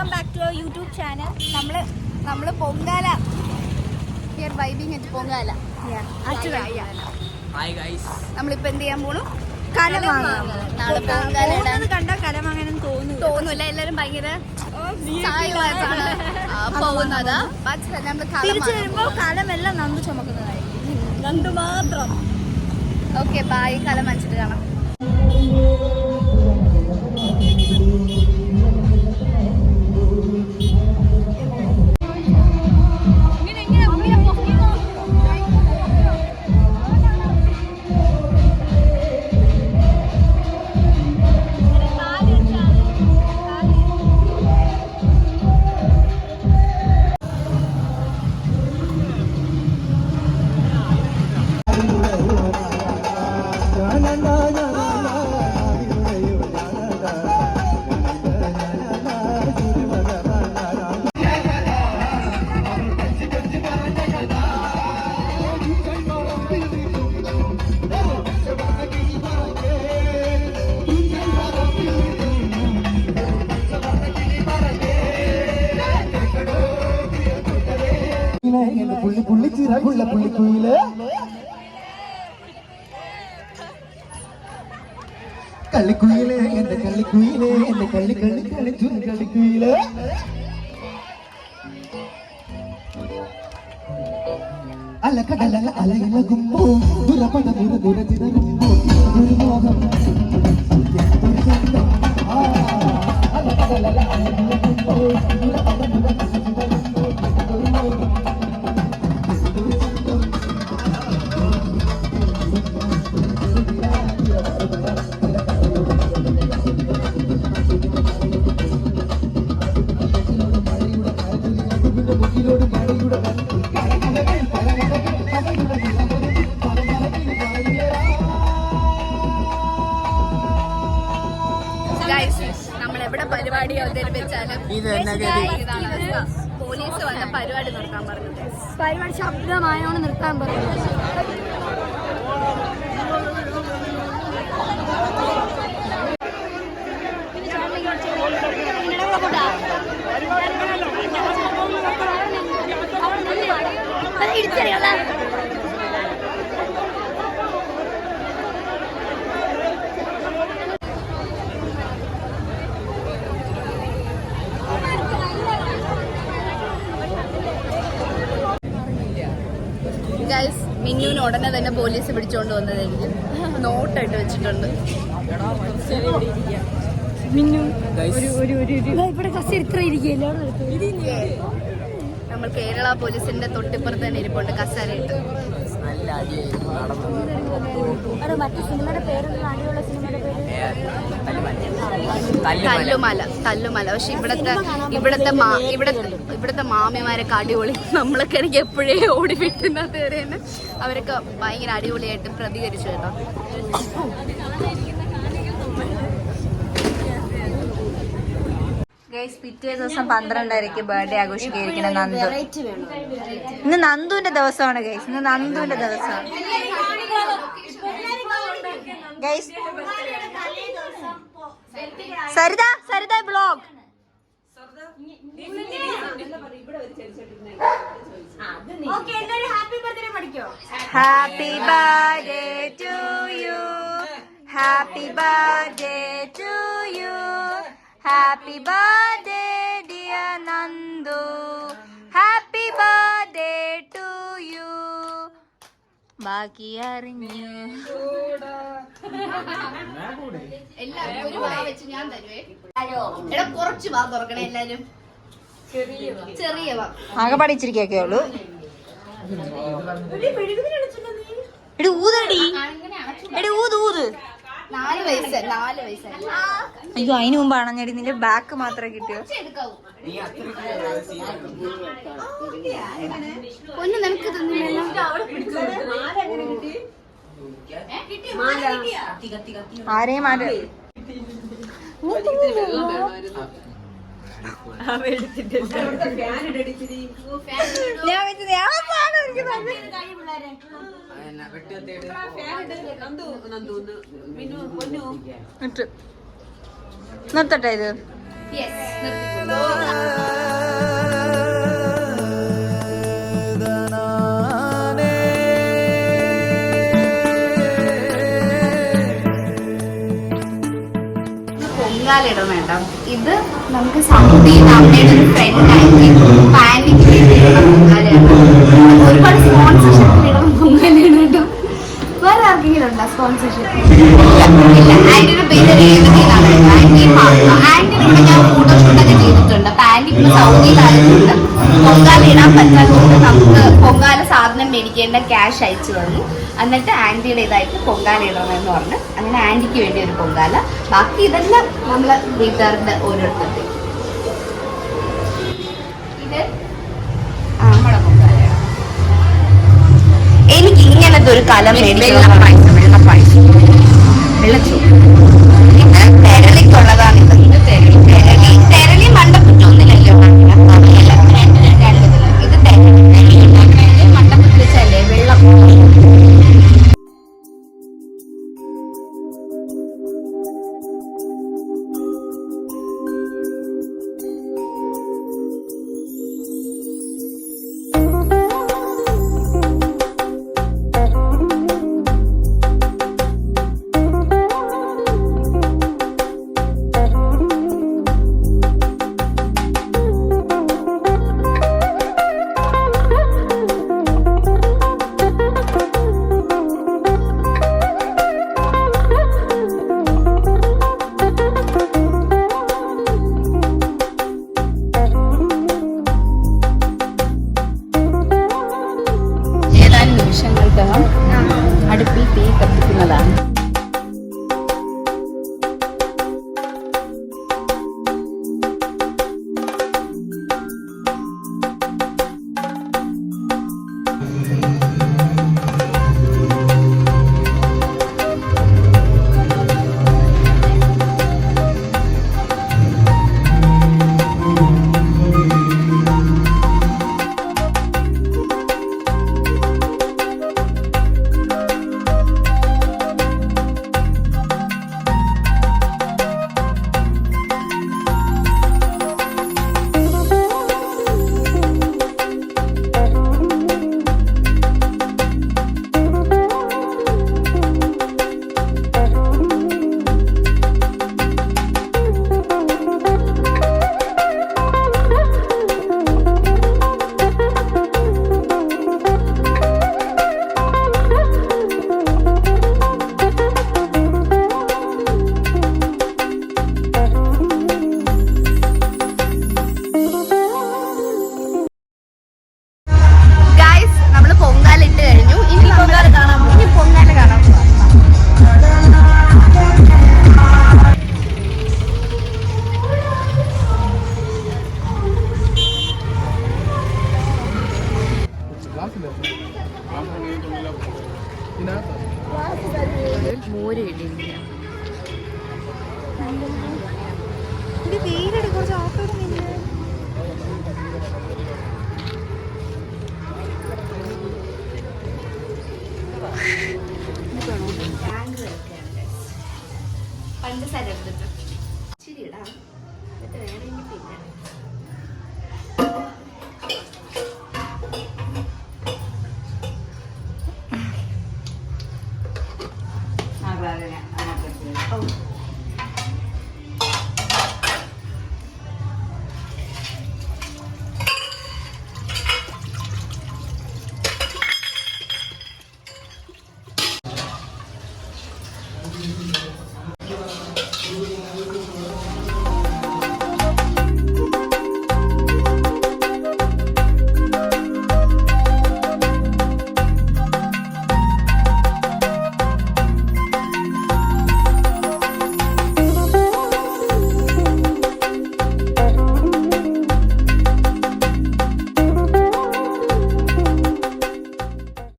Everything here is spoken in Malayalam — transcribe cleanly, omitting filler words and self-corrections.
Welcome back to our YouTube channel. നമ്മള് Pongala here vibing at Pongala. നമ്മളിപ്പോ എന്ത് ചെയ്യാൻ പോണു? കലം വാങ്ങാൻ. നാളെ പൊങ്കാല കണ്ടാൽ കലം വാങ്ങാനെന്ന് തോന്നൂല. എല്ലാരും ഭയങ്കര സായുമായിട്ടാണ് പോകുന്നത്. തിരിച്ചു വരുമ്പോ കലമെല്ലാം നന്ദു ചുമക്കുന്നതായിരിക്കും. നന്ദു മാത്രം. Okay, bye. കലം വാങ്ങിച്ചിട്ട് കാണാം. പുള്ളിച്ചിറകുള്ള പുള്ളിക്കുയില് കള്ളിക്കുയില് എന്റെ കള്ളിക്കുയില് എന്റെ കള്ളി കള്ളി കളിച്ചു കളിക്കുയില് അലക്കടല അലയിലകുമ്പോ ദുരപട ദുരചിതകുമ്പോ ദുർമോഹം അലക്കടല അലയിലകുമ്പോ ദുരപട ദുരചിതകുമ്പോ ദുർമോഹം. നമ്മളെവിടെ പരിപാടി അവതരിപ്പിച്ചാലും പോലീസ് വന്ന പരിപാടി നിർത്താൻ പറഞ്ഞു. പരിപാടി ശബ്ദമായോണ്ട് നിർത്താൻ പറഞ്ഞു. മിന്നുവിന് ഉടനെ തന്നെ പോലീസ് പിടിച്ചോണ്ട് വന്നതായിരിക്കും. നോട്ടായിട്ട് വെച്ചിട്ടുണ്ട്. നമ്മൾ കേരള പോലീസിന്റെ തൊട്ടിപ്പുറത്ത് തന്നെ ഇരിപ്പുണ്ട് കസേരയിട്ട്. തല്ലുമല. പക്ഷെ ഇവിടത്തെ മാമിമാരൊക്കെ അടിപൊളി. നമ്മളൊക്കെ എനിക്ക് എപ്പോഴേ ഓടി വിട്ടുന്നത് വരെ തന്നെ അവരൊക്കെ ഭയങ്കര അടിപൊളിയായിട്ട് പ്രതികരിച്ചു കേട്ടോ. പിറ്റേ ദിവസം 12:30 ബർത്ത്ഡേ ആഘോഷിക്കുന്ന നന്ദു. ഇന്ന് നന്ദുവിന്റെ ദിവസമാണ് ഗൈസ്. ഇന്ന് നന്ദുവിന്റെ ദിവസമാണ് guys. Saritha blog. Happy birthday to you. Happy birthday to you. Happy birthday dear Nandu. Happy birthday to you. ബാക്കി അറിഞ്ഞു. എല്ലാരും ഒരു വാ വെച്ച് ഞാൻ തരുവേ. എടാ കുറച്ച് വാ തുറക്കണേ എല്ലാരും. ചെറിയ വാ. ആകെ പഠിച്ചിരിക്കൊക്കെ ഉള്ളൂ. എടി ഊതടി. എടി ഊത്. 4 വയസ്സ്. അയ്യോ, അതിന് മുമ്പ് അണഞ്ഞടി. നിന്റെ ബാക്ക് മാത്രമേ കിട്ടിയോ? ഒന്ന് നിനക്ക് ആരെയും ആര് നിർത്തട്ടെ ഇത്. പൊങ്കാല ഇടണം കേട്ടോ. ഇത് നമുക്ക് സൗദിയിൽ അമ്മയുടെ ഒരു ഫ്രണ്ട് ആയിട്ട് പാനിക്ക് വേണ്ടിയുള്ള പൊങ്കാലയാണ്. ഒരുപാട് സ്പോൺസർഷിപ്പ് ഇടണം പൊങ്കാലയാണ് കേട്ടോ. വേറെ ആർക്കെങ്കിലും ഉണ്ടോ സ്പോൺസർഷിപ്പ്? ഇല്ല. ആന്റിയുടെ പേര് രേവതിയിലാണ്. ആന്റിയുടെ കൂടെ ഞാൻ ഫോട്ടോഷൂട്ടൊക്കെ ചെയ്തിട്ടുണ്ട്. അപ്പൊ ആന്റി ഇപ്പൊ സൗദിയിലായതുകൊണ്ട് പൊങ്കാല ഇടാൻ പറ്റാത്തതുകൊണ്ട് നമുക്ക് പൊങ്കാല സാധനം മേടിക്കേണ്ട ക്യാഷ് അയച്ചു തന്നു. എന്നിട്ട് ആന്റിയുടെ ഇതായിട്ട് പൊങ്കാല ഇടണമെന്ന് പറഞ്ഞ് അങ്ങനെ ആന്റിക്ക് വേണ്ടി ഒരു പൊങ്കാല. ബാക്കി ഇതെല്ലാം നമ്മളെ വീട്ടുകാരുടെ ഓരോരുത്തരുടെ. ഇത് നമ്മുടെ പൊങ്കാലയാണ്. എനിക്ക് ഇങ്ങനത്തെ ഒരു കലം മേടിക്കണം. വെള്ളപ്പായസം വെള്ളച്ചോ